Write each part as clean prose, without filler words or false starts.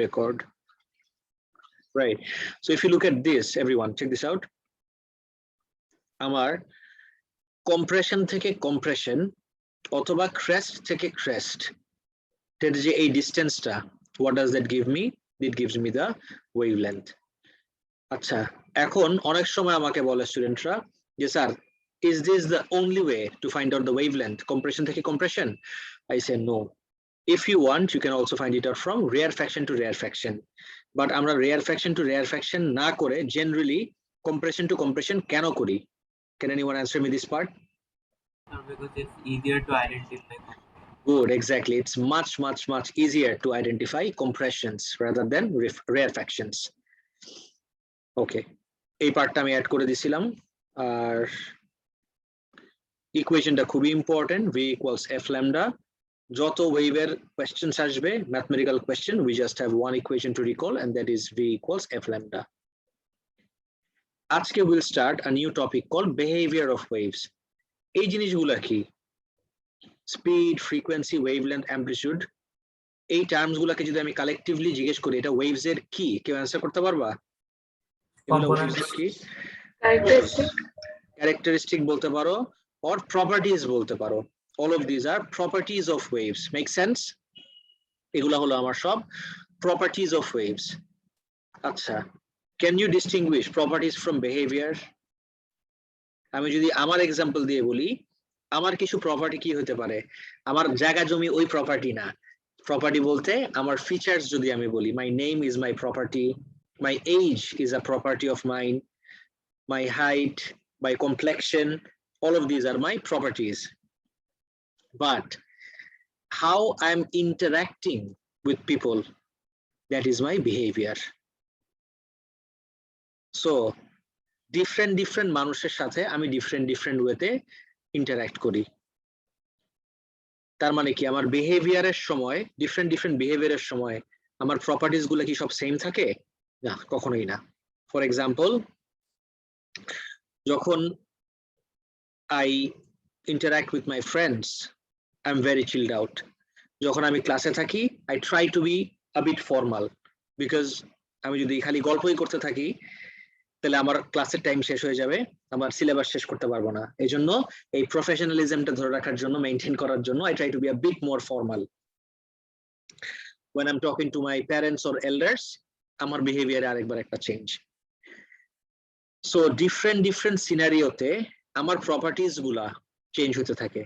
record. Right. So if you look at this, everyone, check this out. Our compression থেকে compression অথবা crest থেকে crest, that is a distance টা, what does that give me? It gives me the wavelength. আচ্ছা, এখন অনেক সময় আমাকে বলে স্টুডেন্টরা যে sir, is this the only way to find out the wavelength, compression থেকে compression? I say no. If you want, you can also find it out from rarefaction to rarefaction. But আমরা rarefaction to rarefaction না করে generally compression to compression কেন করি? Can anyone answer me this part? Because it's easier to identify. Good, exactly. It's much easier to identify compressions rather than rarefactions. Okay, এই পার্টটা আমি add করে দিছিলাম। আর ইকুয়েশনটা খুবই important, v equals f lambda. যত ওয়েভের কোয়েশ্চেনস আসবে, mathematical question, we just have one equation to recall, and that is v equals f lambda. আজকে we'll start a new topic called behavior of waves. এই জিনিসগুলা কি? Speed, frequency, wavelength, amplitude, এই terms গুলাকে যদি আমি collectively জিজ্ঞেস করি এটা ওয়েভস এর কি, কেউ অ্যানসার করতে পারবা? ক্যারেক্টারিস্টিক বলতে পারো, or properties বলতে পারো. All of these are properties of waves. Make sense? এগুলা হলো আমার সব properties of waves. আচ্ছা, can you distinguish properties from behavior? আমি যদি আমার এক্সাম্পল দিয়ে বলি, আমার কিছু প্রপার্টি কি হতে পারে? আমার জায়গা জমি ওই প্রপার্টি না। প্রপার্টি বলতে আমার ফিচার্স যদি আমি বলি, my name is my property, my age is a property of mine, my height, my complexion, all of these are my properties. But how I'm interacting with people, that is my behavior. So different মানুষের সাথে আমি different ওয়েতে interact করি। তার মানে কি আমার বিহেভিয়ারের সময়, different বিহেভিয়ারের সময় আমার প্রপার্টিজ গুলো কি সব সেম থাকে? না, কখনোই না। ফর এক্সাম্পল, যখন I interact with my friends, I'm very chilled out. যখন আমি ক্লাসে থাকি, I try to be a bit formal, because আমি যদি খালি গল্পই করতে থাকি তাহলে আমার ক্লাসের টাইম শেষ হয়ে যাবে, আমার সিলেবাস শেষ করতে পারবো না। এই জন্য এই প্রফেশনালিজমটা ধরে রাখার জন্য, মেইনটেইন করার জন্য I try to be a bit more formal. When I'm talking to my parents or elders, আমার বিহেভিয়ারে আরেকবার একটা চেঞ্জ। সো different সিনারিওতে আমার প্রপার্টিজ গুলা চেঞ্জ হতে থাকে।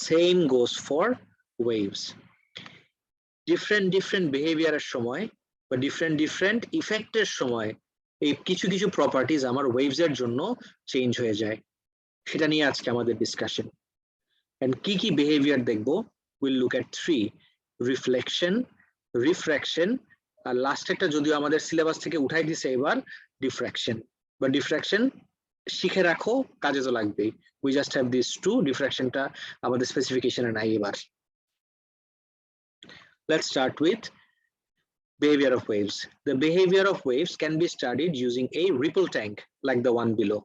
Same goes for waves. different বিহেভিয়ারের সময় বা different ইফেক্টের সময় এই কিছু প্রপার্টিজ আমার ওয়েভস এর জন্য চেঞ্জ হয়ে যায়। সেটা নিয়ে আজকে আমাদের ডিসকাশন। এন্ড কি বিহেভিয়ার দেখবো? Will look at 3: reflection, refraction, আর লাস্ট একটা যদিও আমাদের সিলেবাস থেকে উঠাই দিছে এবার, ডিফ্র্যাকশন। বা ডিফ্র্যাকশন শিখে রাখো, কাজে তো লাগবেই। We just have this to, ডিফ্র্যাকশনটা আমাদের স্পেসিফিকেশনে নাই এবার। Let's start with behavior of waves. The behavior of waves can be studied using a ripple tank like the one below.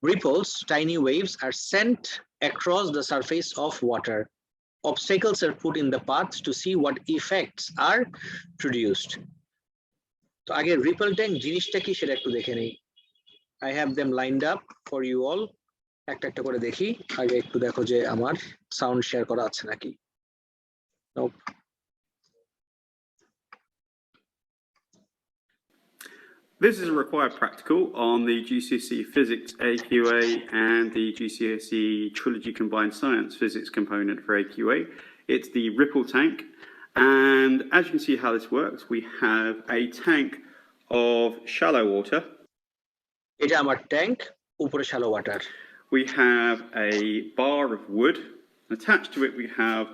Ripples, tiny waves, are sent across the surface of water. Obstacles are put in the path to see what effects are produced. So again, ripple tank জিনিসটা কি সেটা একটু দেখে নেই। I have them lined up for you all. একটা করে দেখি। আগে একটু দেখো যে আমার সাউন্ড শেয়ার করা আছে নাকি। Nope. This is a required practical on the GCSE Physics AQA and the GCSE Trilogy Combined Science Physics component for AQA. It's the ripple tank, and as you can see how this works, we have a tank of shallow water. এটা আমার tank, উপরে shallow water. We have a bar of wood. Attached to it we have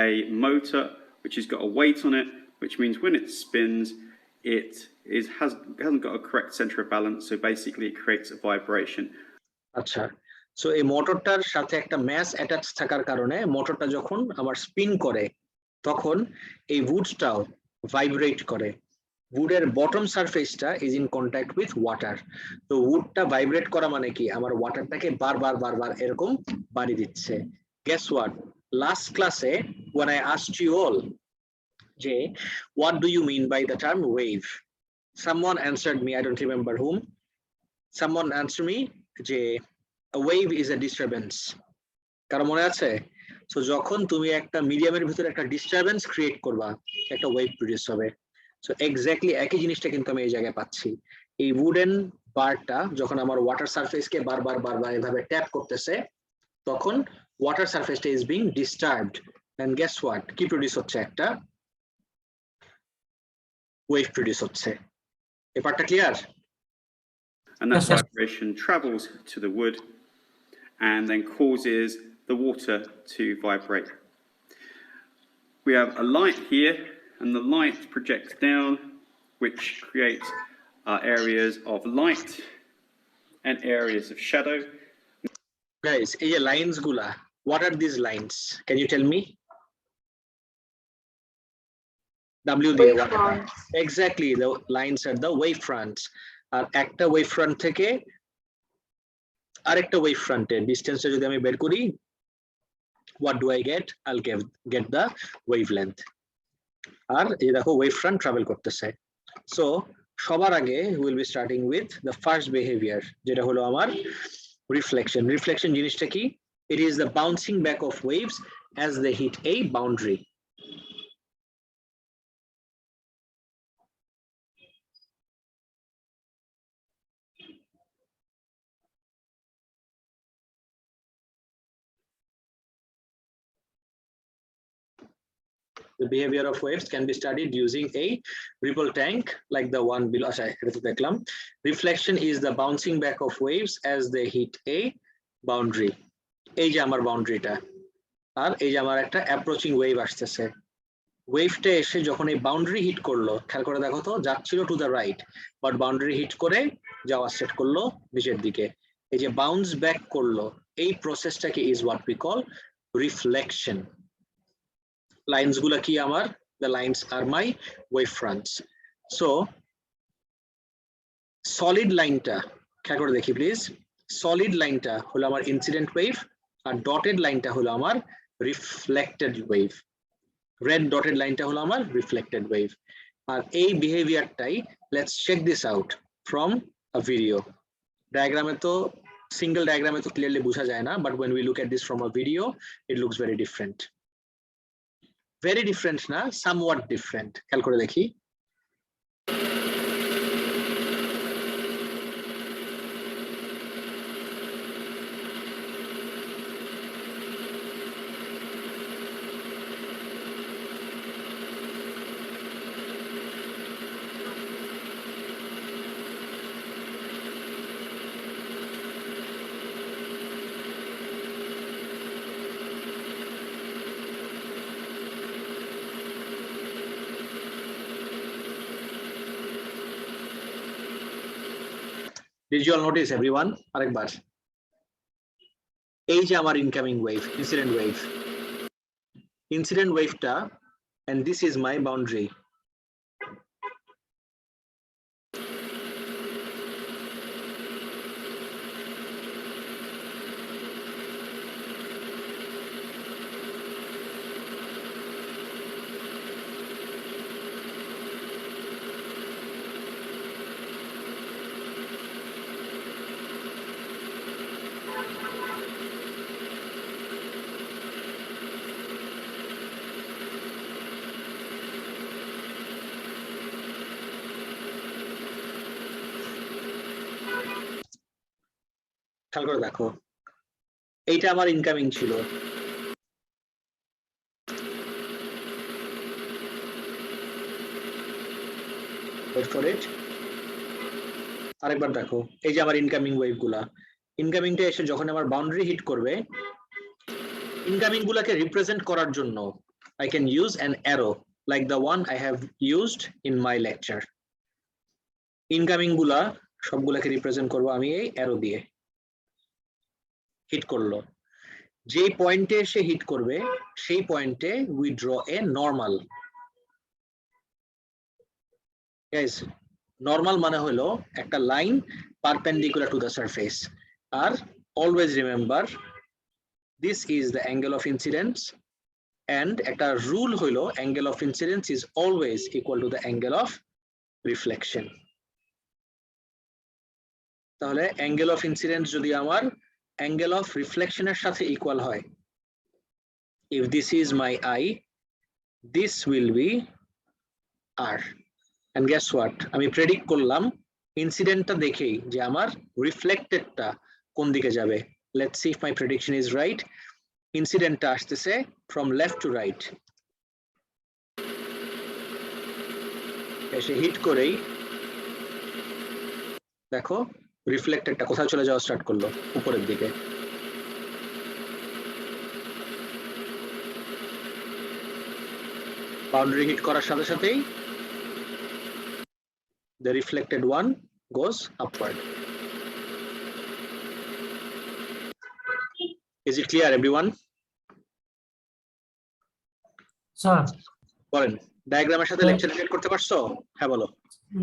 a motor which has got a weight on it, which means when it spins it hasn't got a correct center of balance, so basically it creates a vibration. আচ্ছা, so এই মোটরটার সাথে একটা mass attach থাকার কারণে মোটরটা যখন আমার spin করে তখন এই উডটাও ভাইব্রেট করে। উডের বটম সারফেসটা is in contact with water. তো উডটা ভাইব্রেট করা মানে কি, আমার ওয়াটারটাকে বারবার এরকম বাড়ি দিচ্ছে। গেস হোয়াট, লাস্ট ক্লাসে when I asked you all যে what do you mean by the term wave? Someone answered me, I don't remember whom. Someone answered me যে a wave is a disturbance. কারো মনে আছে? So যখন তুমি একটা মিডিয়ামের ভিতরে একটা ডিস্টারবেন্স ক্রিয়েট করবা একটা ওয়েভ প্রডিউস হবে। সো এক্স্যাক্টলি একই জিনিসটা কিন্তু আমি এই জায়গায় পাচ্ছি। এই উডেন বারটা যখন আমার ওয়াটার সারফেসকে বারবার এভাবে ট্যাপ করতেছে তখন ওয়াটার সারফেসটা is being disturbed and guess what কি প্রডিউস হচ্ছে একটা ওয়েভ প্রডিউস হচ্ছে। এই পার্টটা clear? And that Yes, sir. vibration travels to the wood and then causes the water to vibrate. We have a light here, and the light projects down, which creates areas of light and areas of shadow. Guys, এই যে lines গুলা, what are these lines? Can you tell me? W দিয়ে what are they? Exactly, the lines are the wave fronts. আর একটা wave front থেকে আরেকটা wave ফ্রন্টের ডিসটেন্সটা যদি আমি বের করি what do I get? I'll get the wavelength. আর এই দেখো ওয়েভ ফ্রন্ট ট্রাভেল করতেছে। সো সবার আগে will be starting with the first behaviour যেটা হলো আমার রিফ্লেকশন। রিফ্লেকশন জিনিসটা কি? It is the bouncing back of waves as they hit a boundary. The behavior of waves can be studied using a ripple tank like the one below. Reflection is the bouncing back of waves as they hit a boundary. এই যে আমার বাউন্ডারিটা আর এই যে আমার একটা approaching wave আসতেছে। ওয়েভটা এসে যখন এই বাউন্ডারি হিট করলো, খেয়াল করে দেখো তো, যাচ্ছিল to the right but boundary hit করে যাওয়া স্টার্ট করলো নিচের দিকে। এই যে বাউন্স ব্যাক করলো এই প্রসেসটাকে is what we call reflection. Lines গুলা কি আমার? the lines are my wave fronts. So solid লাইনটা খেয়াল করে দেখি প্লিজ। সলিড লাইনটা হলো আমার ইনসিডেন্ট ওয়েভ আর ডটেড লাইনটা হলো আমার রিফ্লেক্টেড ওয়েভ। রেড ডটেড লাইনটা হলো আমার রিফ্লেক্টেড ওয়েভ। আর এই বিহেভিয়ারটাই let's check this out from a video. ডায়াগ্রামে তো সিঙ্গেল ডায়াগ্রামে তো ক্লিয়ারলি বোঝা যায় না, but when we look at this from a video it looks very different. Very different না, somewhat different. খেয়াল করে দেখি। Did you all notice everyone? আরেকবার এই যে আমার ইনকামিং ওয়েভ, ইনসিডেন্ট ওয়েভটা and this is my boundary. খেয়াল করে দেখো, এইটা আমার ইনকামিং ছিল, আরেকবার দেখো এই যে আমার ইনকামিং ওয়েভ গুলা, ইনকামিংটা এসে যখন আমার বাউন্ডারি হিট করবে, ইনকামিং গুলাকে রিপ্রেজেন্ট করার জন্য I can use an arrow like the one I have used in my lecture. Incoming গুলা সবগুলাকে রিপ্রেজেন্ট করব আমি এই অ্যারো দিয়ে। হিট করলো, যে পয়েন্টে সে হিট করবে সেই পয়েন্টে we draw a normal. Guys, normal মানে হলো একটা line perpendicular to the surface. আর always remember, this is the angle of incidence and একটা rule হইলো angle of incidence is always equal to the angle of reflection. তাহলে angle of incidence যদি আমার angle of reflection এর সাথে equal হয়, if this is my eye, this will be R. And guess what? আমি predict করলাম ইনসিডেন্টটা দেখেই যে আমার রিফ্লেক্টেডটা কোন দিকে যাবে। Let's see if my prediction is right. ইনসিডেন্টটা আসতেছে from left to right, এসে হিট করেই দেখো রিফ্লেক্টেডটা কোথায় চলে যাওয়া স্টার্ট করলো, উপরের দিকে। বাউন্ডারি হিট করার সাথে সাথেই the reflected one goes upward. Is it clear, everyone? Sir বলেন, ডায়াগ্রামের সাথে লেকচার রিলেট করতে পারছো? হ্যাঁ বলো।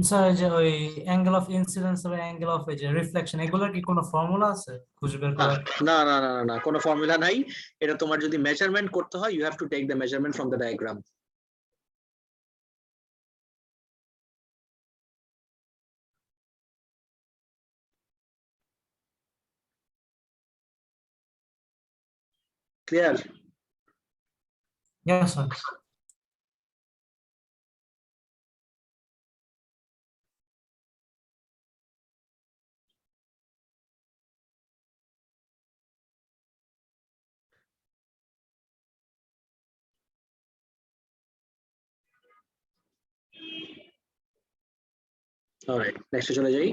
স্যার যে ওই অ্যাঙ্গেল অফ ইনসিডেন্স আর অ্যাঙ্গেল অফ এই যে রিফ্লেকশন এগুলোর কি কোনো ফর্মুলা আছে খুঁজে বের করার? না না না না, কোনো ফর্মুলা নাই। এটা তোমার যদি মেজারমেন্ট করতে হয়, you have to take the measurement from the diagram. Clear? Yes, sir. All right, next চলে যাই।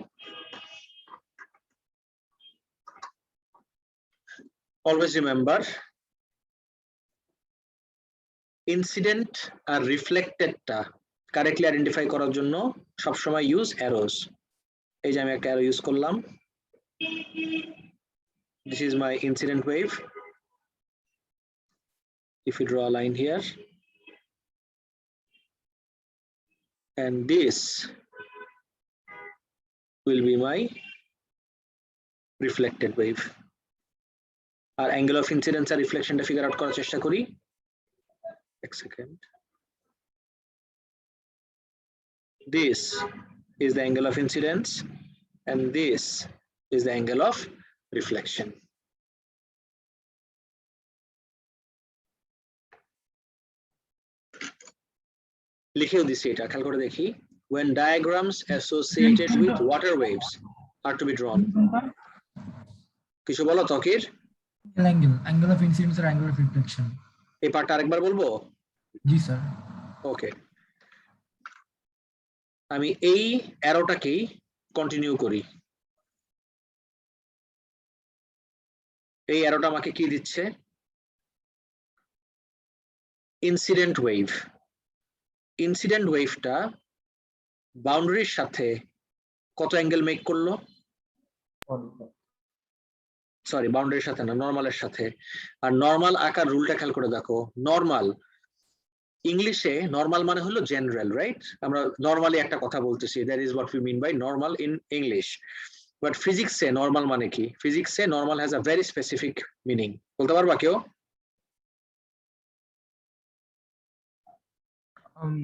Always remember, incident আর রিফ্লেক্টেডটা কারেক্টলি আইডেন্টিফাই করার জন্য সবসময় ইউজ অ্যারোস। এই যে আমি একটা অ্যারো ইউজ করলাম, this is my incident wave. If you draw a line here, and this will be my reflected wave. Our angle of incidence আর রিফ্লেকশনটা ফিগার আউট করার চেষ্টা করি। এক second. This is the angle of incidence and this is the angle of reflection. লিখেও দিছি এটা, খেয়াল করে দেখি। When diagrams associated with water waves are to be drawn. কিছু বলো তকির? Angle of incidence or angle of reflection. এই পার্টটা আরেকবার বলবো? জি স্যার। ওকে, আমি এই অ্যারোটাকেই কন্টিনিউ করি। এই অ্যারোটা আমাকে কি দিচ্ছে? Incident wave. ইনসিডেন্ট ওয়েভটা বাউন্ডারির সাথে কত অ্যাঙ্গেল মেক করলো? সরি, বাউন্ডারির সাথে না, নর্মালের সাথে। আর নর্মাল আকার রুলটা খেয়াল করে দেখো। নর্মাল ইংলিশে নর্মাল মানে হলো জেনারেল, রাইট? আমরা নর্মালি একটা কথা বলতেছি, that is what we mean by normal in English. But ফিজিক্সে নর্মাল মানে কি? ফিজিক্সে normal has a very specific meaning. বলতে পারবা কেউ?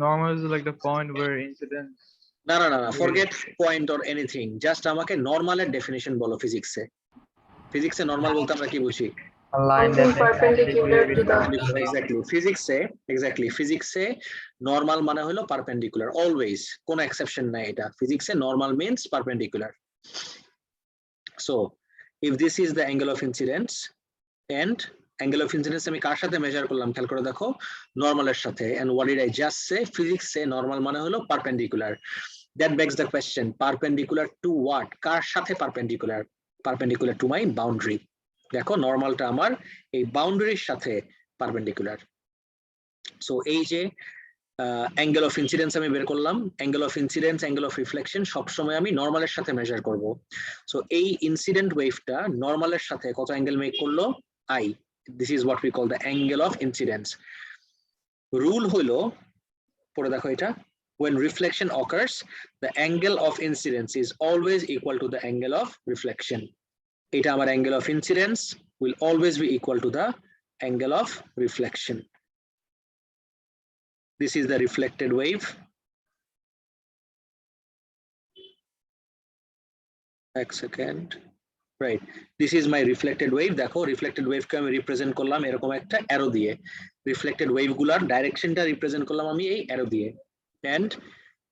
Normal is like the point where incidence. না না না না, forget point or anything, just আমাকে নর্মালের ডেফিনিশন বলো ফিজিক্সে। ফিজিক্সে নর্মাল বলতে আমরা কি বুঝি? A line that perpendicular to the ফিজিক্সে নর্মাল মানে হলো পারপেন্ডিকুলার, অলওয়েজ, কোনো এক্সেপশন নাই এটা। ফিজিক্সে normal means perpendicular. So if this is the angle of incidence, and angle of incidence আমি কার সাথে মেজার করলাম খেয়াল করে দেখো? নর্মালের সাথে। And what did I just say? ফিজিক্সে নর্মাল মানে হলো perpendicular. That begs the question, perpendicular to what? কার সাথে perpendicular? Perpendicular to my boundary. দেখো নর্মালটা আমার এই বাউন্ডারির সাথে পারপেন্ডিকুলার। সো এই যে অ্যাঙ্গেল অফ ইনসিডেন্স আমি বের করলাম, angle of incidence, angle of reflection সবসময় আমি নর্মালের সাথে মেজার করব। সো এই ইনসিডেন্ট ওয়েভটা নর্মালের সাথে কত অ্যাঙ্গেল মেক করলো? I. This is what we call the angle of incidence. Rule হলো, পড়ে দেখো এটা, when reflection occurs, the angle of incidence is always equal to the angle of reflection. Eta amar angle of incidence will always be equal to the angle of reflection. This is the reflected wave. এক second, right, this is my reflected wave. দেখো reflected ওয়েভকে আমি represent করলাম এরকম একটা arrow দিয়ে, reflected ওয়েভগুলোর ডাইরেকশনটা represent করলাম আমি এই অ্যারো দিয়ে। And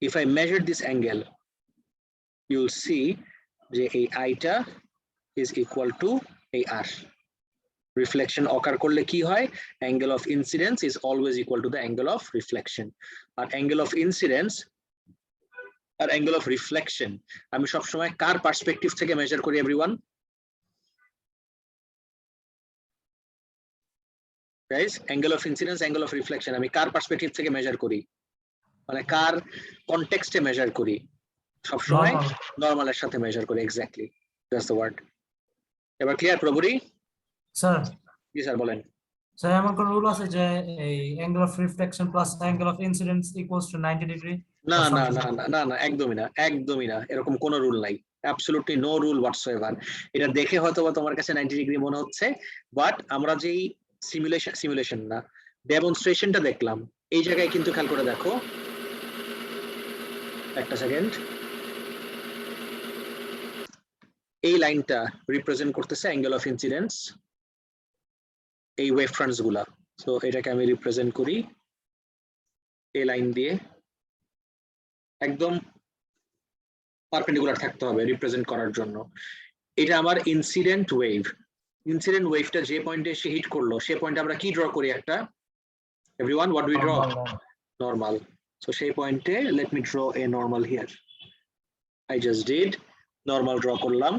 if I measure this angle, you will see যে এই আইটা ইজ ইকুয়াল টু এই আর। রিফ্লেকশন অকার করলে কি হয়, angle of incidence is always equal to the angle of reflection. আর অ্যাঙ্গেল অফ ইনসিডেন্স আর অ্যাঙ্গেল অফ রিফ্লেকশন আমি সবসময় কার পার্সপেক্টিভ থেকে মেজার করি everyone? Guys, angle of incidence, angle of reflection আমি কার পার্সপেক্টিভ থেকে মেজার করি, মানে কার কনটেক্সটে মেজার করি? সবসময় নরমালের সাথে মেজার করি। Exactly, that's the word. এবার ক্লিয়ার পুরোপুরি? স্যার, জি স্যার বলেন। স্যার এমন কোন রুল আছে যে এই angle of reflection plus angle of incidence equals to 90 degree? না না না না না না, একদমই না, একদমই না, এরকম কোনো রুল নাই। Absolutely no rule whatsoever. এটা দেখে হয়তো বা তোমার কাছে 90 ডিগ্রি মনে হচ্ছে, বাট আমরা যেই সিমুলেশন না ডেমনস্ট্রেশনটা দেখলাম, এই জায়গায় কিন্তু খেয়াল করে দেখো, একটা সেকেন্ড, এই লাইনটা রিপ্রেজেন্ট করতেছে অ্যাঙ্গেল অফ ইনসিডেন্স, এই ওয়েভ ফ্রন্টস গুলা। সো এটাকে আমি রিপ্রেজেন্ট করি এই লাইন দিয়ে, একদম পারপেন্ডিকুলার থাকতে হবে রিপ্রেজেন্ট করার জন্য। এটা আমার ইনসিডেন্ট ওয়েভ। ইনসিডেন্ট ওয়েভটা যে পয়েন্টে এসে হিট করলো, সে পয়েন্টে আমরা কি ড্র করি একটা? Everyone, what do we draw? Normal. So সেই পয়েন্টে let me draw a normal here. I just did normal draw করলাম।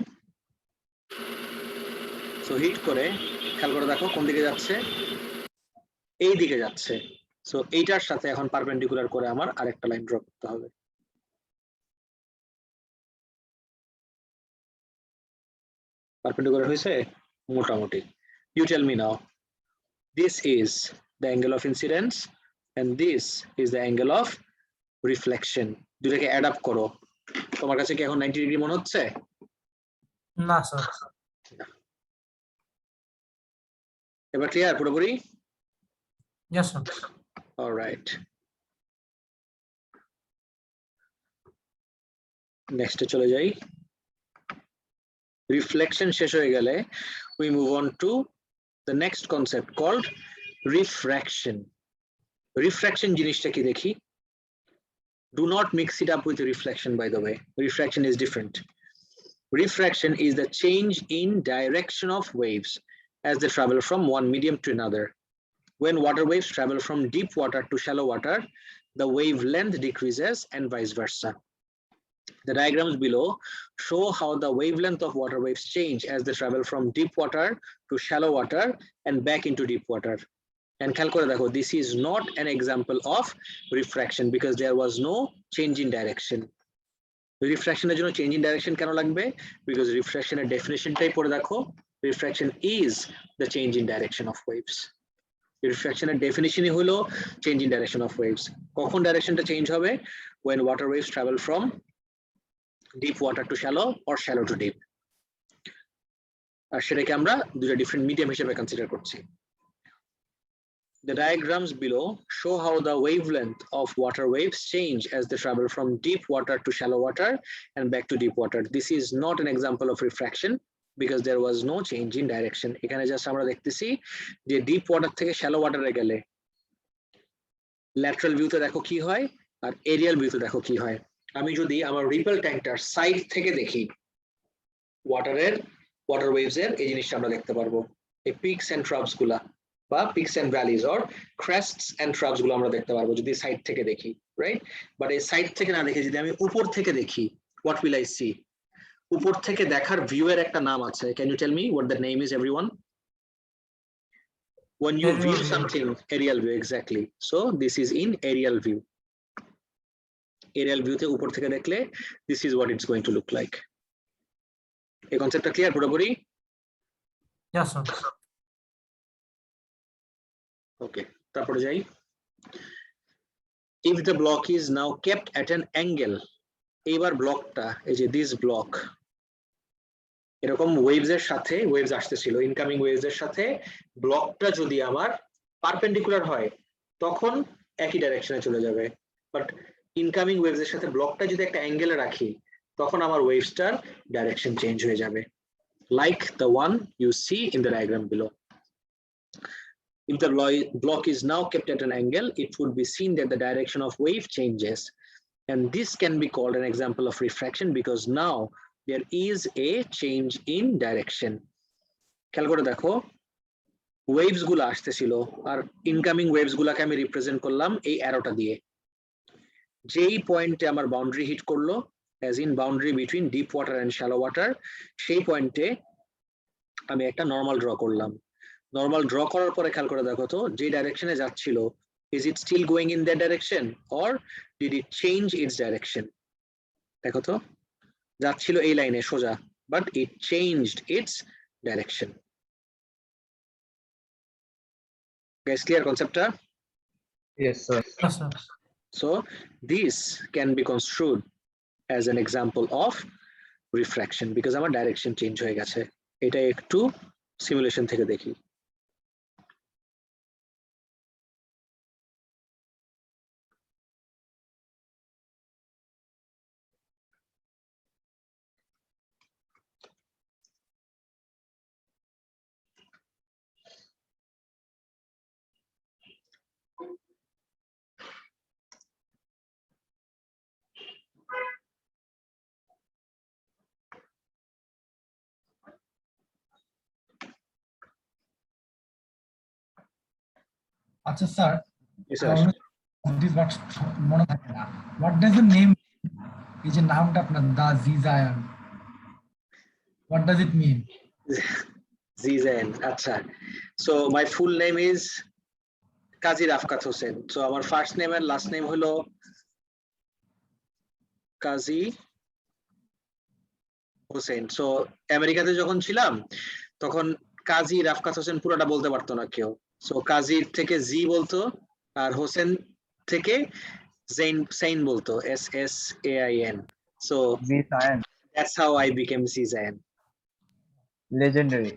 সো হিট করে খেয়াল করে দেখো কোন দিকে যাচ্ছে, এই দিকে যাচ্ছে। সো এইটার সাথে এখন পারপেন্ডিকুলার করে আমার আরেকটা লাইন ড্র করতে হবে। পারপেন্ডিকুলার হয়েছে মোটামুটি। You tell me now, this is the angle of incidence and this is the angle of reflection. দুটাকে অ্যাড আপ করো, তোমার কাছে কি এখন 90 ডিগ্রি মনে হচ্ছে? না স্যার। এবার ক্লিয়ার পুরোপুরি? Yes sir. অলরাইট, নেক্সটে চলে যাই। রিফ্লেকশন শেষ হয়ে গেলে we move on to the next concept called refraction. Refraction জিনিসটা কি দেখি? Do not mix it up with reflection, by the way. Refraction is different. Refraction is the change in direction of waves as they travel from one medium to another. When water waves travel from deep water to shallow water, the wavelength decreases and vice versa. The diagrams below show how the wavelength of water waves change as they travel from deep water to shallow water and back into deep water. And খেয়াল করে দেখো, this is not an example of refraction because there was no change in direction. Refraction এর জন্য change in direction কেন লাগবে? Because refraction এর definitionটাই পড়ে দেখো, refraction is the change in direction of waves. Refraction এর definitionই হলো change in direction of waves. কখন directionটা চেঞ্জ হবে? When water waves travel from deep water to shallow or shallow to deep. আর সেটাকে আমরা দুটো ডিফারেন্ট মিডিয়াম হিসেবে কনসিডার করছি। The diagrams below show how the wavelength of water waves change as they travel from deep water to shallow water and back to deep water. This is not an example of refraction because there was no change in direction. এখানে just আমরা দেখতেছি যে deep water থেকে shallow ওয়াটারে গেলে lateral ভিউতে দেখো কি হয় আর এরিয়াল ভিউতে দেখো কি হয়। আমি যদি আমার রিপেল ট্যাঙ্কটার সাইড থেকে দেখি ওয়াটার ওয়েভস এর এই জিনিসটা আমরা দেখতে পারবো। এই পিকস এন্ড ট্রাপস গুলা বা peaks and valleys or crests and troughs গুলো আমরা দেখতে পারবো যদি সাইড থেকে দেখি, রাইট? বাট এই সাইড থেকে না দেখে যদি আমি উপর থেকে দেখি, হোয়াট উইল আই সি? উপর থেকে দেখার ভিউ এর একটা নাম আছে। Can you tell me what the name is everyone? When you view something, aerial view, exactly. So this is in aerial view. Aerial view তে উপর থেকে দেখলে this is what it's going to look like. এই কনসেপ্টটা clear পুরোপুরি? Yes sir. Okay, তারপরে যাই। If the block is now kept at an angle, এবার ব্লকটা এই যে this block এরকম ওয়েভস এর সাথে ওয়েভস আসতেছিল, ইনকামিং ওয়েভস এর সাথে ব্লকটা যদি আমার পারপেন্ডিকুলার হয় তখন একই ডাইরেকশনে চলে যাবে, বাট ইনকামিং ওয়েভস এর সাথে ব্লকটা যদি একটা অ্যাঙ্গেলে রাখি তখন আমার ওয়েভসটার ডাইরেকশন চেঞ্জ হয়ে যাবে, like the one you see in the diagram below. If the block is now kept at an angle, it would be seen that the direction of wave changes, and this can be called an example of refraction because now there is a change in direction. খেয়াল করে দেখো, waves গুলো আসতেছিল আর incoming waves গুলাকে আমি represent করলাম এই অ্যারোটা দিয়ে। যেই পয়েন্টে আমার বাউন্ডারি হিট করলো, as in boundary between deep water and shallow water, সেই পয়েন্টে আমি একটা নরমাল ড্র করলাম। নরমাল ড্র করার পরে খেয়াল করে দেখো তো, যে ডাইরেকশনে যাচ্ছিল, is it still going in that direction or did it change its direction? দেখো তো, যাচ্ছিল এই লাইনে সোজা, but it changed its direction. Guys, clear concept? Yes, sir. Yes, sir. So this can be construed as an example of refraction because আমার direction change হয়ে গেছে। এটা একটু সিমুলেশন থেকে দেখি। আচ্ছা স্যার, Yes, sir. মনে থাকে না, হোয়াট ডাজ দ্য নেম, এই যে নামটা আপনার দা Zizayan, what does it mean? Zizayan, আচ্ছা। So my full name is Kazi Rafkat Hossain. So আমার ফার্স্ট নেম আর লাস্ট নেম হলো কাজী হোসেন। সো আমেরিকাতে যখন ছিলাম তখন কাজী রাফকাত হোসেন পুরোটা বলতে পারতো না কেউ। সো কাজীর থেকে জি বলতো আর হোসেন থেকে সেইন বলতো, SSAIN. So Zizayan, that's how I became Zizayan. legendary.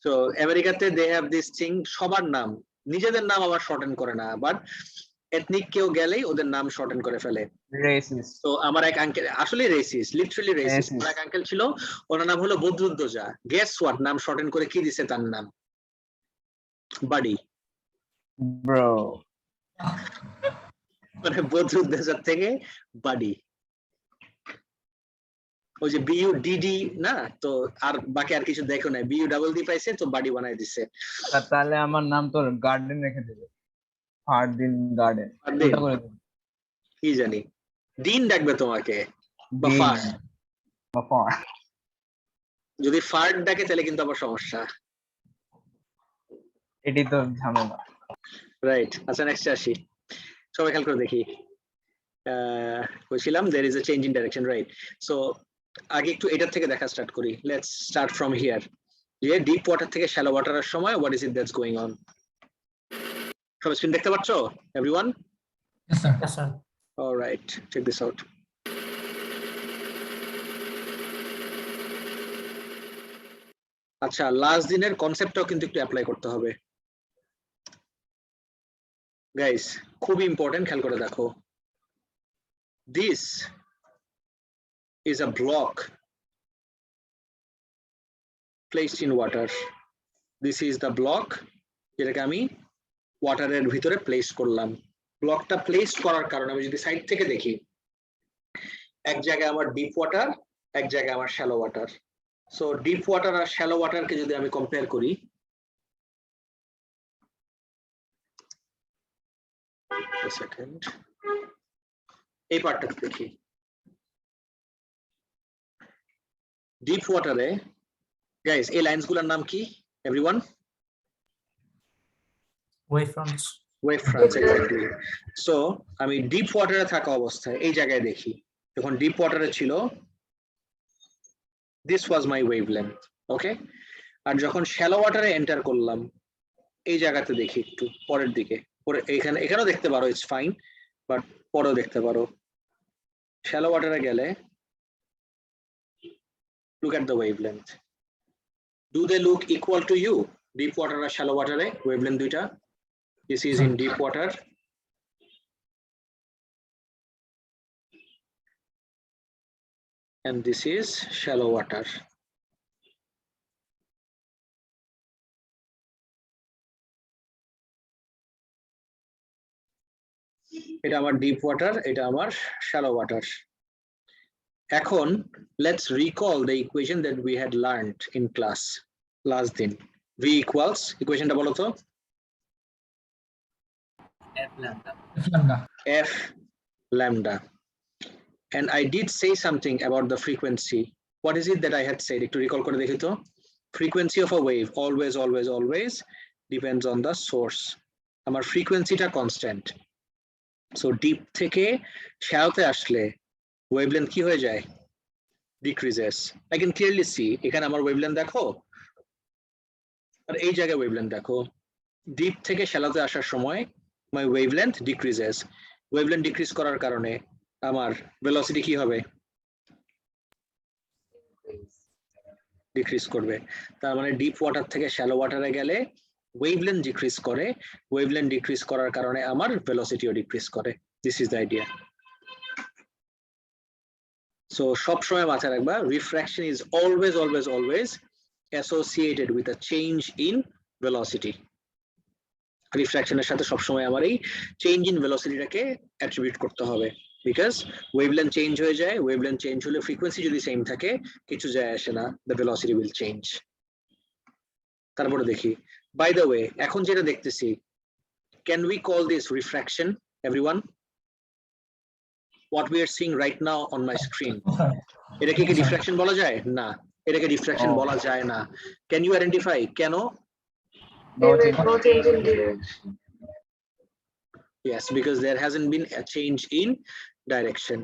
So আমেরিকাতে they have this thing, সবার নাম নিজেদের নাম আবার শর্টেন করে না, বাট এথনিক কেউ গেলেই ওদের নাম শর্টেন করে ফেলে। Racist. তো আমার এক আঙ্কেল আসলে রেসিস্ট, লিটারালি রেসিস্ট। আমার এক আঙ্কেল ছিল, ওনার নাম হলো বদরুদ্দোজা। গেস হোয়াট, নাম শর্টেন করে কি দিছে তার নাম? বাডি। Bro. মানে বদরুদ্দোজা থেকে বাডি। ওই যে BUDD না, তো আর বাকি আর কিছু দেখো না, BU ডাবল ডি পাইছে তো বাডি বানাই দিছে। তাহলে আমার নাম তো গার্ডেন রেখে দেবে, ফারদিন গার্ডেন। ফারদিন? কি জানি, দিন ডাকবে তোমাকে বা ফার। যদি ফার্ড ডাকে তাহলে কিন্তু আবার সমস্যা। এটাই তো ঝামেলা। রাইট। আচ্ছা, নেক্সট আসি, সবাই খেয়াল করে দেখি। বলছিলাম there is a change in direction, right? So আগে একটু এটার থেকে দেখা স্টার্ট করি। Let's start from here. যে ডিপ ওয়াটার থেকে শ্যালো ওয়াটারের সময় what is it that's going on? সবাই স্ক্রিন দেখতে পাচ্ছো everyone? Yes sir. Yes, sir. All right, check this out. আচ্ছা, লাস্ট দিনের কনসেপ্টটাও কিন্তু একটু অ্যাপ্লাই করতে হবে গাইস, খুবই ইম্পর্টেন্ট, খেয়াল করে দেখো। This is a block placed in water. This is the block যেটাকে আমি ওয়াটারের ভিতরে প্লেস করলাম। ব্লকটা প্লেস করার কারণে আমি যদি সাইড থেকে দেখি, এক জায়গায় আমার ডিপ ওয়াটার, এক জায়গায় আমার shallow water. So deep water আর শ্যালো ওয়াটারকে যদি আমি কম্পেয়ার করি, সেকেন্ড এই পার্টটা দেখি। ডিপ ওয়াটারে গাইস এই লাইনস গুলোর নাম কি everyone? Wave fronts. Wave fronts, exactly. So আমি ডিপ ওয়াটারে থাকা অবস্থায় এই জায়গায় দেখি, যখন ডিপ ওয়াটারে ছিল দিস ওয়াজ মাই ওয়েভলেন্থ, ওকে। আর যখন শ্যালো ওয়াটারে এন্টার করলাম এই জায়গাতে দেখি, একটু পরের দিকে, পরে এখানেও দেখতে পারো, ইটস ফাইন, বাট পরেও দেখতে পারো। শ্যালো ওয়াটারে গেলে look at the wavelength. Do they look equal to you? Deep water আর শ্যালো ওয়াটারে ওয়েভলেন্থ দুইটা। This is in deep water, and this is shallow water. এটা আমার ডিপ ওয়াটার, এটা আমার শ্যালো ওয়াটার। এখন let's recall the equation that we had learned in class last দিন। V equals, ইকুয়েশনটা বলো তো। F lambda. lambda. F lambda. And I did say something about the frequency. What is it that I had said? একটু recall করে দেখি তো। Frequency of a wave always depends on the source. আমার ফ্রিকোয়েন্সিটা constant. So deep থেকে শ্যালোতে আসলে wavelength কি হয়ে যায়? Decreases. I can clearly see, এখানে আমার ওয়েভলেন্থ দেখো আর এই জায়গায় ওয়েভলেন্থ দেখো। ডিপ থেকে শ্যালোতে আসার সময় my wavelength decreases. Wavelength decrease করার কারণে আমার ভেলোসিটি কি হবে? ডিক্রিজ করবে। তার মানে ডিপ ওয়াটার থেকে শ্যালো ওয়াটারে গেলে ওয়েভলেন্থ ডিক্রিজ করে, ওয়েভলেন্থ ডিক্রিজ করার কারণে আমার ভেলোসিটিও ডিক্রিজ করে। This is the idea. So সবসময় মাথায় রাখবা, refraction is always associated with a change in velocity. রিফ্র্যাকশনের সাথে সবসময় আমার এই চেঞ্জ ইন ভেলোসিটিটাকে অ্যাট্রিবিউট করতে হবে, বিকজ ওয়েভলেন্থ চেঞ্জ হয়ে যায়, ওয়েভলেন্থ চেঞ্জ হলে ফ্রিকোয়েন্সি যদি সেম থাকে কিছু যায় আসে না, দ্য ভেলোসিটি উইল চেঞ্জ। তারপরে দেখি, বাই দ্য ওয়ে এখন যেটা দেখতেছি, can we call this refraction everyone? What we are seeing right now on my screen, এটাকে কি রিফ্র্যাকশন বলা যায়? না, এটাকে রিফ্র্যাকশন বলা যায় না। ক্যান ইউ আইডেন্টিফাই কেন? No change in direction. Yes, because there hasn't been a change in direction.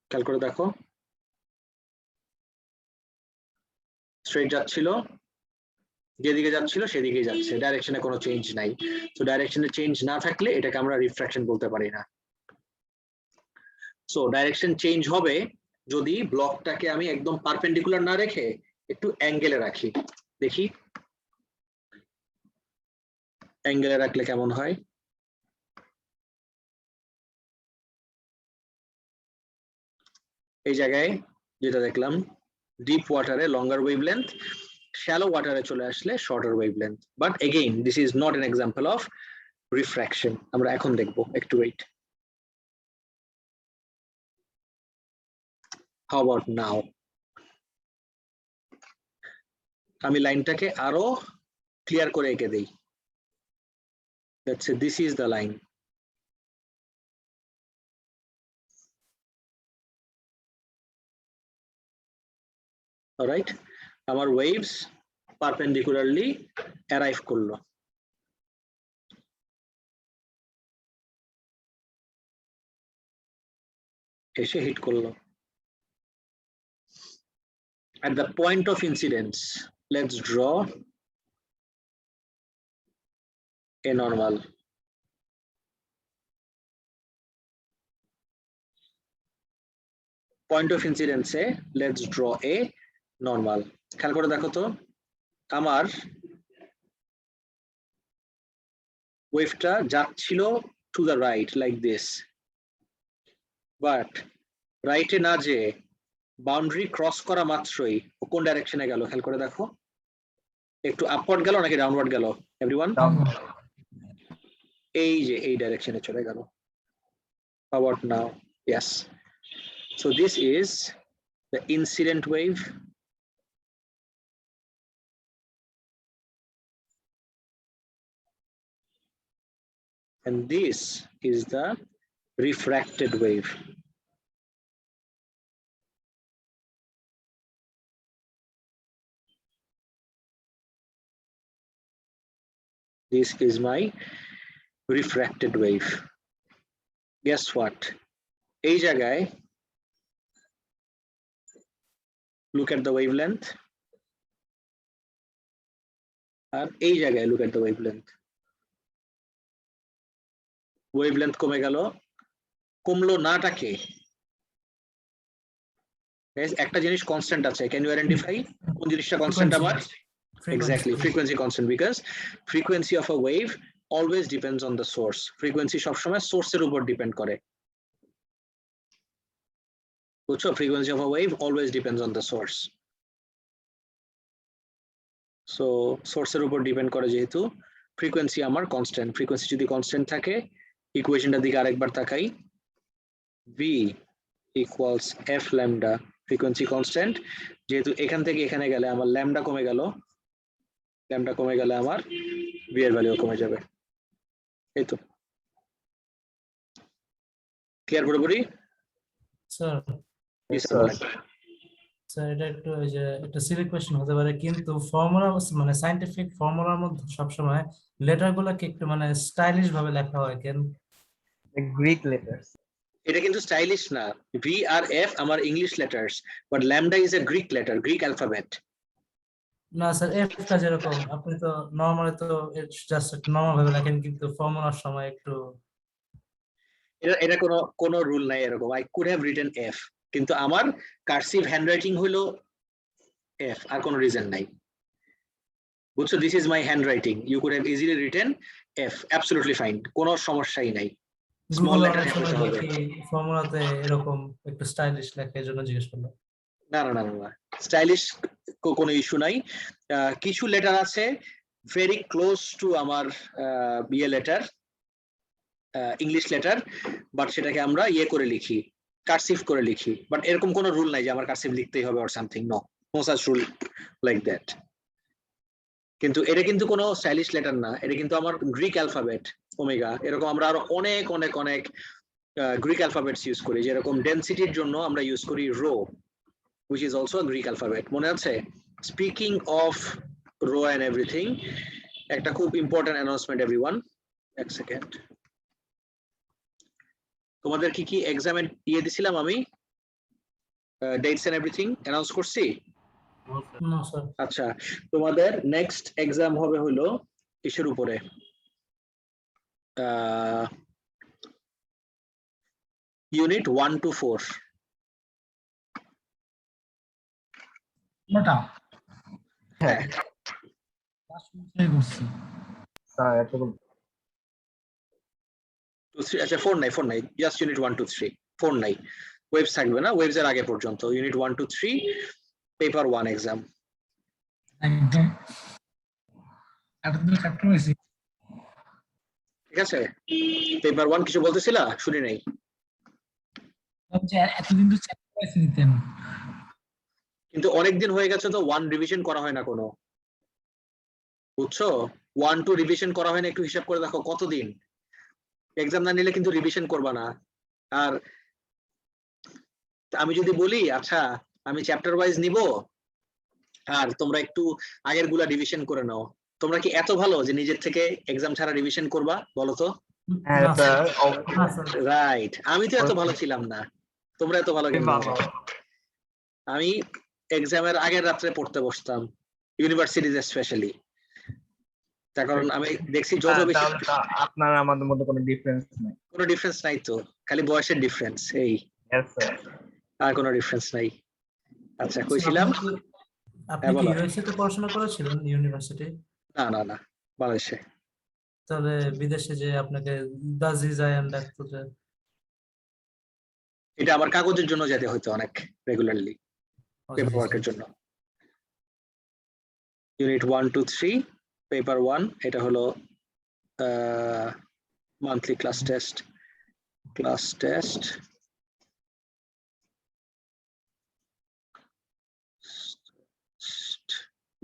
খেয়াল করে দেখো, স্ট্রেট যাচ্ছিল, যেদিকে যাচ্ছিল সেদিকেই যাচ্ছে, ডাইরেকশনে কোনো চেঞ্জ নাই। তো ডাইরেকশনে চেঞ্জ না থাকলে এটাকে আমরা রিফ্র্যাকশন বলতে পারি না। সো ডাইরেকশন চেঞ্জ হবে যদি ব্লকটাকে আমি একদম পারপেন্ডিকুলার না রেখে একটু অ্যাঙ্গেলে রাখি। দেখি অ্যাঙ্গেলে রাখলে কেমন হয়। এই জায়গায় যেটা দেখলাম, ডিপ ওয়াটারে লঙ্গার ওয়েভলেন্থ, শ্যালো ওয়াটারে চলে আসলে shorter wavelength. But again this is not an example of refraction. আমরা এখন দেখবো, একটু ওয়েট। হাউ অ্যাবাউট নাও? আমি লাইনটাকে আরো ক্লিয়ার করে এঁকে দেই। Let's say this is the line. All right, our waves perpendicularly arrive করলো। এসে হিট করলো। At the point of incidence, let's draw a normal. Point of incidence A let's draw a normal. খেয়াল করে দেখো তো, আমার ওয়েভটা যাচ্ছিল to the right like this, but রাইটে না যে বাউন্ডারি ক্রস করা মাত্রই ও কোন ডাইরেকশনে গেল? খেয়াল করে দেখো, একটু আপওয়ার্ড গেল নাকি ডাউনওয়ার্ড গেল? এভরিওয়ান, এই যে এই ডাইরেকশনে চলে গেল। How about now? Yes. So this is the incident wave. And this is the refracted wave. This is my refracted wave. Guess what? এই জায়গায় look at the wavelength, আর এই জায়গায় look at the wavelength. Wavelength কমে গেল, কমলো নাটাকে Guys, একটা জিনিস কনস্ট্যান্ট আছে, ক্যান ইউ আইডেন্টিফাই কোন জিনিসটা কনস্ট্যান্ট আমার? Exactly, frequency constant, because frequency of a wave always depends on the source. Frequency সবসময় source এর উপর depend করে। বুঝছো? Frequency of a wave always depends on the source. So source এর উপর depend করে যেহেতু frequency আমার constant, frequency যদি constant থাকে, ইকুয়েশনটার দিকে আরেকবার তাকাই, v equals f lambda, frequency constant, যেহেতু এখান থেকে এখানে গেলে আমার lambda কমে গেল, ল্যামডা কমে গেলে আমার ভি এর ভ্যালু কমে যাবে। এই তো ক্লিয়ার পুরোপুরি? স্যার Yes, sir, বলেন। স্যার এটা একটু ওই যে একটা সিলি কোয়েশ্চেন হতে পারে, কিন্তু ফর্মুলা মানে সায়েন্টিফিক ফর্মুলার মধ্যে সবসময় লেটার গুলোকে একটু মানে স্টাইলিশ ভাবে লেখা হয় কেন? Greek letters. এটা কিন্তু স্টাইলিশ না, ভি আর এফ আমার English letters, but lambda is a Greek letter, Greek alphabet. না স্যার, এফটা যেরকম আপনি তো নরমালি তো জাস্ট নরমাল ভাবে লেখেন, কিন্তু ফর্মুলার সময় একটু এটা কোনো রুল নাই এরকম। I could have written F, কিন্তু আমার কার্সিভ হ্যান্ডরাইটিং হলো এফ, আর কোনো রিজন নাই। বুঝছো? This is my handwriting, you could have easily written F, absolutely fine, কোনো সমস্যাই নাই। স্মল গুগল লেটার অনেক সময় হবে। দেখি ফর্মুলাতে এরকম একটু স্টাইলিশ লেখে, এই জন্য জিজ্ঞেস করলাম। না না না না, স্টাইলিশ কোনো ইস্যু নাই। কিছু লেটার আছে ভেরি ক্লোজ টু আমার BA letter, English letter, but সেটাকে আমরা ইয়ে করে লিখি, কার্সিভ করে লিখি, বাট এরকম কোনো রুল নাই যে আমার কার্সিভ লিখতেই হবে or something, no no such rule like that. কিন্তু এটা কিন্তু কোনো স্টাইলিশ লেটার না, এটা কিন্তু আমার গ্রিক অ্যালফাবেট ওমেগা। এরকম আমরা আরো অনেক অনেক অনেক গ্রিক অ্যালফাবেটস ইউজ করি, যেরকম ডেনসিটির জন্য আমরা ইউজ করি rho, which is also a Greek alphabet. মনে আছে? Speaking of rho and everything, একটা খুব important announcement everyone. এক সেকেন্ড, তোমাদের কি কি এক্সামের ইয়ে দিছিলাম আমি, ডেটস এন্ড এভরিথিং অ্যানাউন্স করছি? No, sir. না স্যার, আচ্ছা, তোমাদের নেক্সট এক্সাম হবে হলো কিসের উপরে? Unit 1 to 4। কোনটা? হ্যাঁ করছি। স্যার এতগুলো 2 3, আচ্ছা 4 নাই, 4 নাই, জাস্ট ইউনিট 1 to 3, 4 নাই। ওয়েবস থাকবে না, ওয়েবস এর আগে পর্যন্ত ইউনিট 1 to 3 পেপার 1 এক্সাম। একদম এতদিন চ্যাপ্টার হয়েছে। ঠিক আছে, পেপার 1 কিছু বলতেছিলা, শুনি নাই। এতদিন তো চ্যাপ্টার হয়েছে নিতেন। কিন্তু অনেকদিন হয়ে গেছে তো 1 রিভিশন করা হয় না কোনো, বুঝছো? 1 2 রিভিশন করা হয় না, একটু হিসাব করে দেখো কতদিন। এক্সাম না নিলে কিন্তু রিভিশন করবা না। আর আমি যদি বলি আচ্ছা আমি চ্যাপ্টার ওয়াইজ নিব আর তোমরা একটু আগের গুলা রিভিশন করে নাও, তোমরা কি এত ভালো যে নিজের থেকে এক্সাম ছাড়া রিভিশন করবা? বলো তো। হ্যাঁ না স্যার স্যার, না স্যার, রাইট, আমি তো এত ভালো ছিলাম না, তোমরা এত ভালো কেন? আমি এক্সামের আগের রাত্রে পড়তে বসতাম, ইউনিভার্সিটিতে স্পেশালি, তার কারণ আমি দেখছি যত বেশি। তাহলে তো আপনার আমাদের মধ্যে কোনো ডিফারেন্স নেই। কোনো ডিফারেন্স নাই তো, খালি বয়সের ডিফারেন্স, এই Yes, sir. আর কোনো ডিফারেন্স নাই। আচ্ছা কইছিলাম? আপনি হ্যাঁ, কি বলো। ইউএসএ তে পড়াশোনা করেছিলেন ইউনিভার্সিটি? না না না, বাংলাদেশে। তাহলে বিদেশে যে আপনাকে দাজিজায়ান ডাকতো যে, এটা আমার কাগজের জন্য যেতে হতো অনেক রেগুলারলি, পেপার ওয়ার্কের জন্য। ইউনিট 1 to 3 পেপার 1, এটা হলো monthly class test.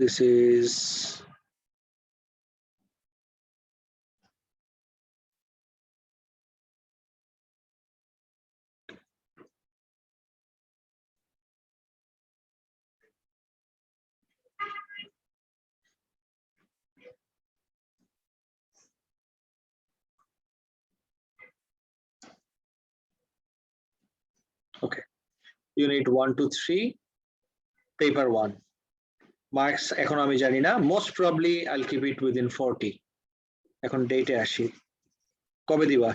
This is okay. Unit 1 to 3 paper 1. Marks এখন আমি জানি না, most probably I'll keep it within 40. এখন ডেটে আসি, কবে দিবা?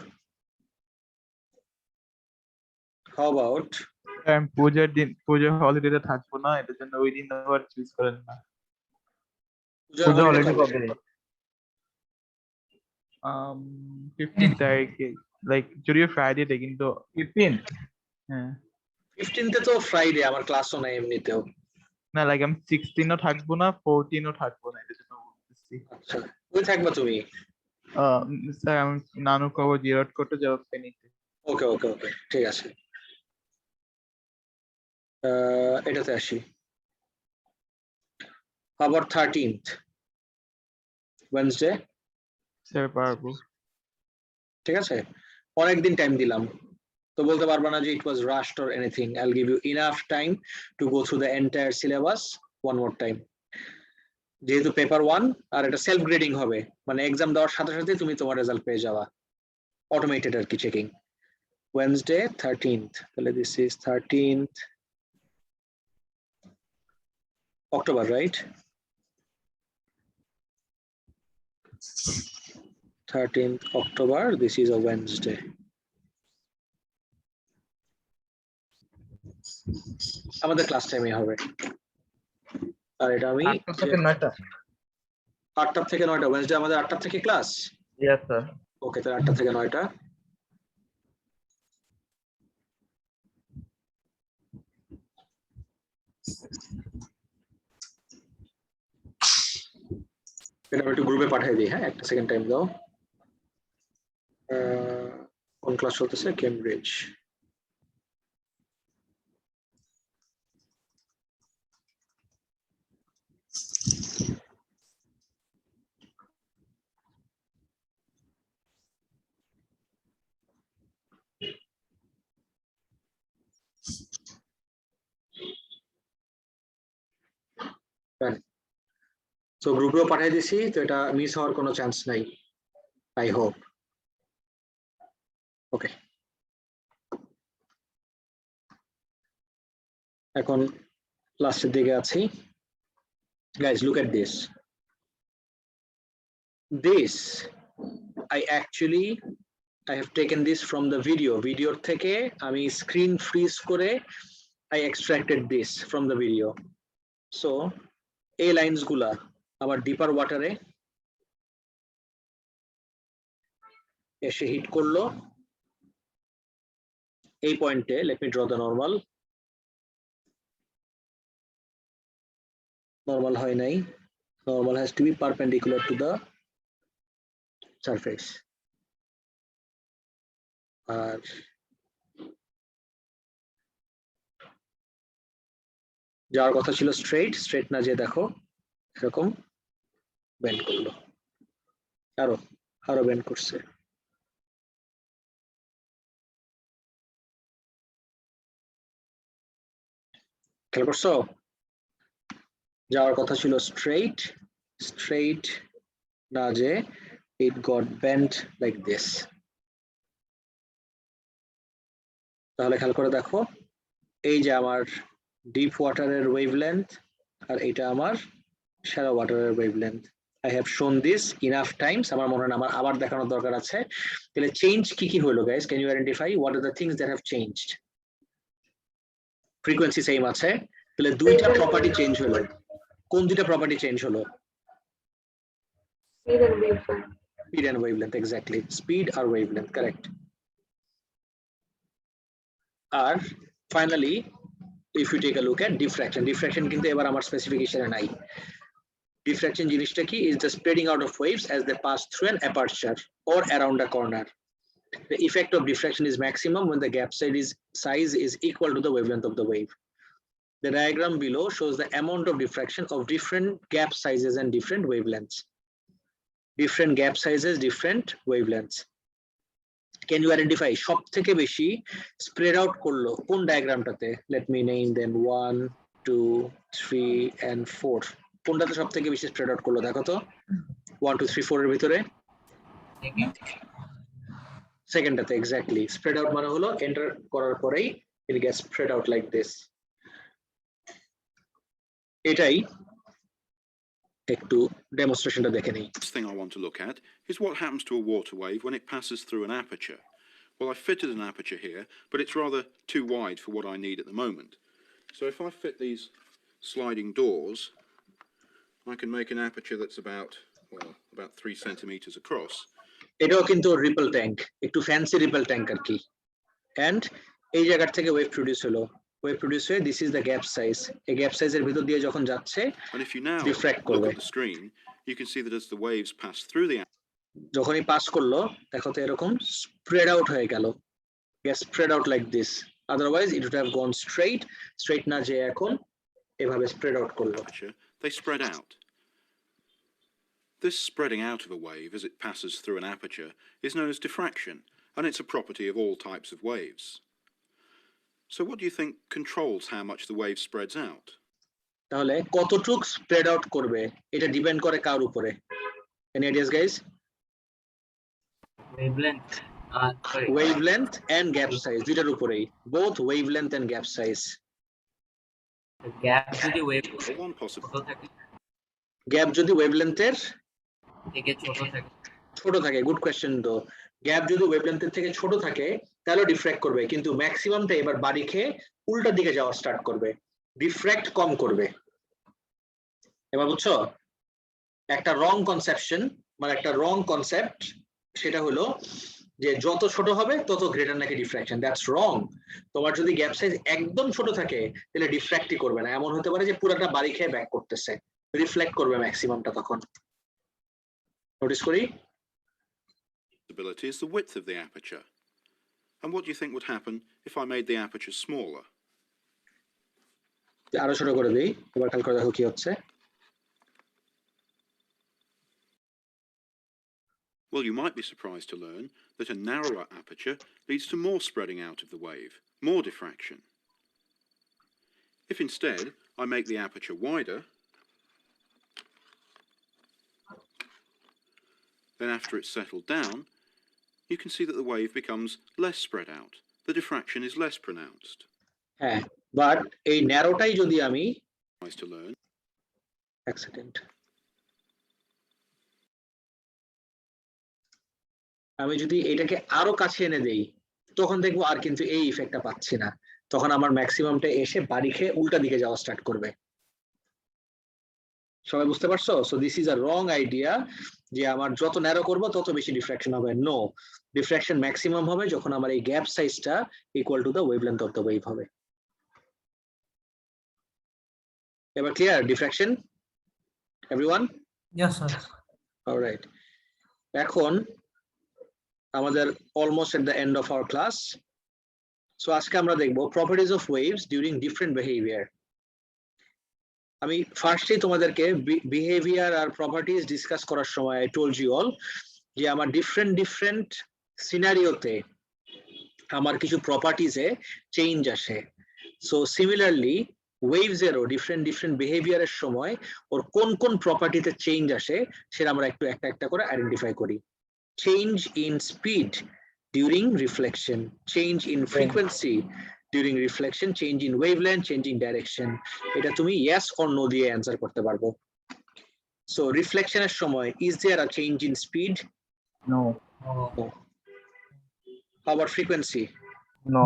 How about আমি পূজার হলিডেতে থাকবো না, এটার জন্য ওই দিন আবার চুজ করেন না। পূজা হলিডে কবে? 15 তারিখে, লাইক যদিও ফ্রাইডেতে, কিন্তু 15? হ্যাঁ 15th তো ফ্রাইডে, আমার ক্লাসও নাই এমনিতেও। না, লাইক আমি 16ও থাকবো না, 14ও থাকবো না, এটার জন্য বলতেছি। আচ্ছা, কই থাকবা তুমি? স্যার আমি নানু কবর জিরাট করতে যাবো ফেনীতে। ওকে ওকে ওকে, ঠিক আছে। এটাতে আসি। আবার 13th ওয়েডনেসডে, স্যার পারবো। ঠিক আছে, অনেকদিন টাইম দিলাম, তো বলতে পারবা না যে it was rushed or anything. I will give you enough time to go through the entire syllabus one more time. যেহেতু পেপার 1 আর এটা সেলফ গ্রেডিং হবে, মানে এক্সাম দেওয়ার সাথে সাথে তুমি তোমার রেজাল্ট পেয়ে যাওয়া, অটোমেটেড আর কি চেকিং। ওয়েডনেসডে 13th, তাহলে this is 13th October, right? 13th October, this is a Wednesday. আমাদের ক্লাস টাইমে হবে, আর এটা আমি 8টা থেকে 9টা। 8টা থেকে 9টা, ওয়েডনেসডে আমাদের 8টা থেকে ক্লাস। Yes sir. ওকে, তাহলে 8টা থেকে 9টা। এটা আমি একটু গ্রুপে পাঠিয়ে দিই, হ্যাঁ, একটা সেকেন্ড টাইম দাও। কোন ক্লাস চলতেছে? কেমব্রিজ। তো গ্রুপেও পাঠিয়ে দিছি, তো এটা মিস হওয়ার কোনো চান্স নাই, আই হোপ। ওকে, এখন লাস্টের দিকে আছি। Guys, look at this. This I have taken this from the video থেকে আমি স্ক্রিন ফ্রিজ করে I extracted this from the video. So এই লাইনস গুলা আবার ডিপার ওয়াটারে এসে হিট করলো এই পয়েন্টে। Let me draw the normal হয় নাই, normal has to be perpendicular to the surface. আর যাওয়ার কথা ছিল স্ট্রেট না, যে দেখো এরকম বেন্ড করলো, আরো বেন্ড করছে। খেয়াল করছো? যাওয়ার কথা ছিল স্ট্রেট না, যে it got bent like this. তাহলে খেয়াল করে দেখো, এই যে আমার ডিপ ওয়াটারের ওয়েভলেন্থ আর এটা আমার শ্যালো ওয়াটারের wavelength. I have shown this enough times, আমার মনে হয় আমার আবার দেখানোর দরকার আছে। তাহলে চেঞ্জ কি হলো guys? Can you identify what are the things that have changed? Frequency same আছে, তাহলে দুইটা প্রপার্টি চেঞ্জ হলো। কোন দুইটা প্রপার্টি চেঞ্জ হলো? Speed and wavelength. Speed and wavelength, exactly. Speed or wavelength, correct. আর finally if you take a look at diffraction কিন্তু এবার আমার স্পেসিফিকেশনে নাই। Diffraction জিনিসটা কি? is the spreading out of waves as they pass through an aperture or around a corner. The effect of diffraction is maximum when the gap size is equal to the wavelength of the wave. The diagram below shows the amount of diffraction of different gap sizes and different wavelengths. Different gap sizes, different wavelengths. Can you identify সব থেকে বেশি spread out করলো কোন ডায়াগ্রামটাতে? Let me name them 1, 2, 3 and 4. কোনটাতে সব থেকে বেশি spread out করলো দেখো তো? 1, 2, 3, 4 এর ভিতরে সেকেন্ডটাতে, এক্স্যাক্টলি। স্প্রেড আউট মানে হলো এন্টার করার পরেই it gets spread out like this. এটাই একটু ডেমনস্ট্রেশনটা দেখে নেই। Next thing I want to look at is what happens to a water wave when it passes through an aperture. Well, I fitted an aperture here, but it's rather too wide for what I need at the moment. So if I fit these sliding doors, I can make an aperture that's about 3 centimeters across. এটাও কিন্তু ripple tank, একটু fancy ripple tank আর কি। And এই জায়গা থেকে wave produce হলো, wave produce হয়ে this is the gap size, এই গ্যাপ সাইজের ভিতর দিয়ে যখন যাচ্ছে And if you now refract look করবে, at the screen, you can see that as the waves pass through the যখনই পাস করলো দেখো তো এরকম স্প্রেড আউট হয়ে গেল, get spread out like this, otherwise it would have gone straight না যে এখন এভাবে স্প্রেড আউট করলো। aperture, they spread out. This spreading out of a wave as it passes through an aperture is known as diffraction, and it's a property of all types of waves. So what do you think controls how much the wave spreads out? তাহলে কতটুক spread out করবে এটা depend করে কার উপরে? Any ideas guys? Wavelength. Sorry. Wavelength and gap size, দুইটার উপরেই, both wavelength and gap size. Gap যদি ওয়েভ One possible. ছোট থাকে গ্যাপ যদি ওয়েভলেন্থের থেকে ছোট থাকে, ছোট থাকে, গুড কোয়েশ্চেন। তো গ্যাপ যদি ওয়েভলেন্থের থেকে ছোট থাকে তাহলে ডিফ্র্যাক্ট করবে, কিন্তু ম্যাক্সিমামটা এবার বাড়ি খেয়ে উল্টা দিকে যাওয়া স্টার্ট করবে, ডিফ্র্যাক্ট কম করবে। এবার বুঝছো? একটা রং কনসেপশন মানে একটা রং কনসেপ্ট, সেটা হলো যে যত ছোট হবে তত গ্রেটার নাকি ডিফ্র্যাকশন, দ্যাটস রং। তোমার যদি গ্যাপ সাইজ একদম ছোট থাকে তাহলে ডিফ্র্যাক্টই করবে না, এমন হতে পারে যে পুরোটা বাড়ি খেয়ে ব্যাক করতেছে, রিফ্লেক্ট করবে ম্যাক্সিমামটা তখন। নোটিস করি Is the width of the aperture. And what do you think would happen if I made the aperture smaller? আরো ছোট করে দিই, এবার খেয়াল করে দেখো কি হচ্ছে। Well, you might be surprised to learn that a narrower aperture leads to more spreading out of the wave, more diffraction. If instead I make the aperture wider, then after it's settled down, you can see that the wave becomes less spread out. The diffraction is less pronounced. হ্যাঁ, but এই ন্যারোটাই যদি আমি Nice to learn. এক second, আমি যদি এটাকে আরো কাছে এনে দেই তখন দেখবো আর কিন্তু এই ইফেক্টটা পাচ্ছি না, তখন আমার ম্যাক্সিমামটা এসে বাড়ি খেয়ে উল্টা দিকে যাওয়া স্টার্ট করবে। সবাই বুঝতে পারছো? So this is a wrong idea যে আমার যত ন্যারো করব তত বেশি ডিফ্র্যাকশন হবে। নো, ডিফ্র্যাকশন ম্যাক্সিমাম হবে যখন আমার এই গ্যাপ সাইজটা equal to the wavelength of the wave হবে। এবার clear diffraction everyone? Yes sir. Alright, এখন আমাদের almost at the end of our class. So আজকে আমরা দেখবো properties of waves during different behaviour. আমি ফার্স্টেই তোমাদেরকে বিহেভিয়ার আর প্রপার্টিজ ডিসকাস করার সময় আই টোল্ড ইউ অল যে আমার ডিফারেন্ট সিনারিওতে আমার কিছু প্রপার্টিজে চেঞ্জ আসে। সো সিমিলারলি ওয়েভস এরও ডিফারেন্ট বিহেভিয়ারের সময় ওর কোন কোন প্রপার্টিতে চেঞ্জ আসে সেটা আমরা একটু একটা করে আইডেন্টিফাই করি। Change in speed during reflection, change in frequency during reflection, change in wavelength, change in direction. এটা তুমি yes or no দিয়ে অ্যানসার করতে পারবো। So reflection এর সময় is there a change in speed? No. No. How about frequency? No.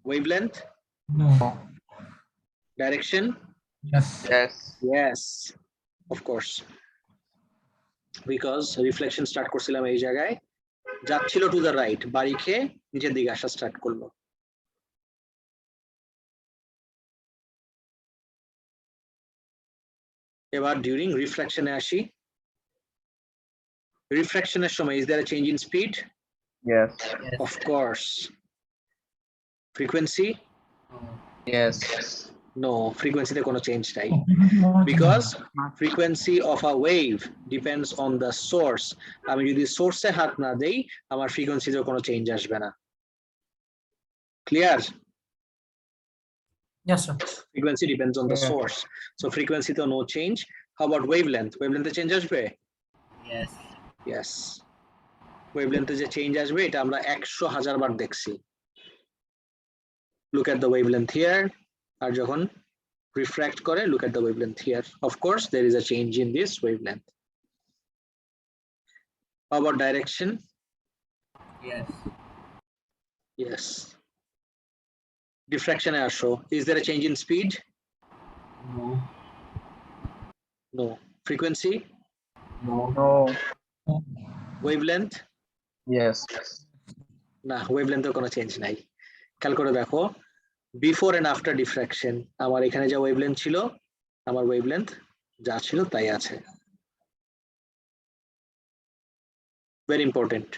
Wavelength? No. Direction? Yes. Yes. Yes, of course. Because reflection start করছিলাম এই জায়গায়, যাচ্ছিল টু দ্য রাইট, বাড়ি খেয়ে নিচের দিকে আসা স্টার্ট করলো। এবার ডিউরিং রিফ্লেকশনে আসি। রিফ্লেকশনের সময় is there a change in speed? Yes. Of course. Frequency? Yes. No, frequency তে কোনো চেঞ্জ নাই, because frequency of a wave depends on the source. আমি যদি সোর্সে হাত না দেই আমার ফ্রিকোয়েন্সিতে কোনো চেঞ্জ আসবে না। Clear? Yes sir. Frequency depends on the Yeah. source. So frequency তো no change. How about wavelength? Wavelength A change আসবে? yes, Yes. Wavelength এ যে চেঞ্জ আসবে এটা আমরা 100,000 বার দেখছি। Look at the wavelength here. আর যখন refract করে look at the wavelength here. Of course there is a change in this wavelength. How about direction? yes, Yes. Diffraction এ আসো, is there a change in speed? No. No. Frequency? No. No. Wavelength? Yes. না, wavelength এ কোনো change নাই। খেয়াল করে দেখো, before and after diffraction আমার এখানে যা ওয়েভলেন্থ ছিল, আমার ওয়েভলেন্থ যা ছিল তাই আছে। Very important.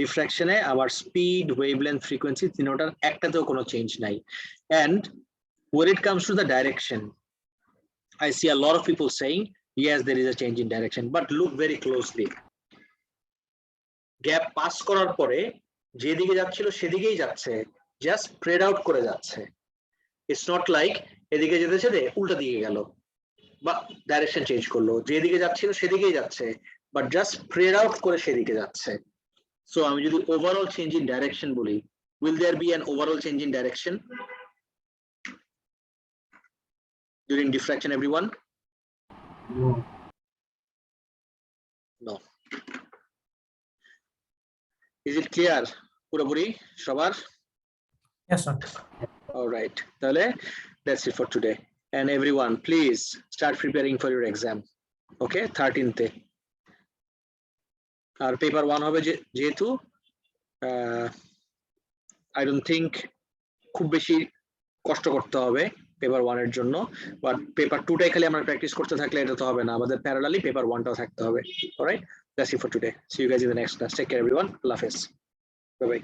ডিফ্রাকশনে আমার স্পিড, ওয়েভলেন্থ, ফ্রিকোয়েন্সি তিনটার একটাতেও কোনো চেঞ্জ নাই। And when it comes to the direction, I see a lot of people saying yes there is a change in direction, but look very closely. Gap pass করার পরে যেদিকে যাচ্ছিল সেদিকেই যাচ্ছে, just spread out করে যাচ্ছে। It's not like এদিকে যেতে যেতে উল্টা দিকে গেল বা ডাইরেকশন চেঞ্জ করলো, যেদিকে যাচ্ছিল সেদিকেই যাচ্ছে, বাট জাস্ট স্প্রেড আউট করে সেদিকে যাচ্ছে। সো আমি যদি ওভারঅল চেঞ্জ ইন ডাইরেকশন বলি, will there be an overall change in direction during diffraction, everyone? No. No. Is it clear? পুরোপুরি সবার? Yes, sir. All right. তাহলে that's it for today. And everyone, please start preparing for your exam. Okay, 13th. আর paper 1 হবে যেহেতু I don't think খুব বেশি কষ্ট করতে হবে পেপার 1 এর জন্য, বাট পেপার 2টাই খালি আমরা প্র্যাকটিস করতে থাকলে এটা তো হবে না, আমাদের প্যারালালি পেপার 1টাও থাকতে হবে। Alright, that's it for today. See you guys in the next class. Take care everyone. আল্লাহ হাফেজ। Bye by.